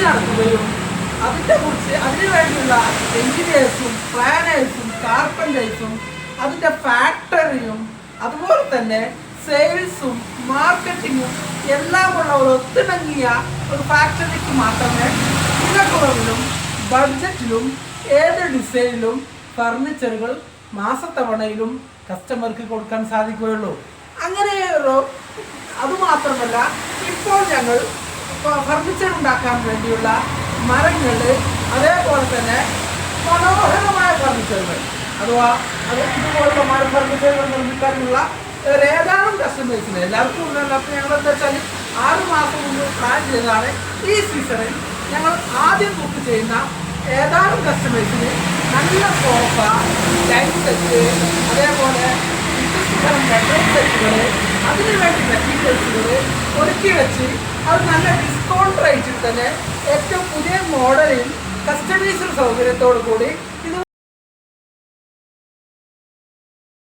നടത്തുകയും അതിനു വേണ്ടിയുള്ള എഞ്ചിനീയേഴ്സും പ്ലാനേഴ്സും കാർപ്പൻറ്റേഴ്സും അതിൻ്റെ ഫാക്ടറിയും അതുപോലെ തന്നെ സെയിൽസും മാർക്കറ്റിങ്ങും എല്ലാമുള്ള ഒരു ഒത്തിണങ്ങിയ ഒരു ഫാക്ടറിക്ക് മാത്രമേ വിലക്കുറവിലും ബഡ്ജറ്റിലും ഏത് ഡിസൈനിലും ഫർണിച്ചറുകൾ മാസത്തവണയിലും കസ്റ്റമർക്ക് കൊടുക്കാൻ സാധിക്കുകയുള്ളൂ. അങ്ങനെയൊരു അതുമാത്രമല്ല, ഇപ്പോൾ ഞങ്ങൾ ഫർണിച്ചർ ഉണ്ടാക്കാൻ വേണ്ടിയുള്ള മരങ്ങൾ, അതേപോലെ തന്നെ മനോഹരമായ ഫർണിച്ചറുകൾ അഥവാ ഇതുപോലുള്ള ഫർണിച്ചറുകൾ നിർമ്മിക്കാനുള്ള ഏതാനും കസ്റ്റമേഴ്സിന് എല്ലാവർക്കും ഉണ്ടല്ലോ. അപ്പോൾ ഞങ്ങൾ എന്താ വെച്ചാൽ 6 മാസം മുമ്പ് പ്ലാൻ ചെയ്തതാണ്. ഈ സീസണിൽ ഞങ്ങൾ ആദ്യം ബുക്ക് ചെയ്യുന്ന ഏതാനും കസ്റ്റമേഴ്സിന് നല്ല സോഫ, ലൈറ്റ് സെറ്റ്, അതേപോലെ ബെഡ്റൂം സെറ്റുകൾ, അതിനുവേണ്ടി മെറ്റീരിയൽസുകൾ ഒരുക്കി വെച്ച് അത് നല്ല ഡിസ്കൗണ്ട് റേറ്റിൽ തന്നെ ഏറ്റവും പുതിയ മോഡലിൽ കസ്റ്റമൈസ്ഡ് സൗകര്യത്തോടു കൂടി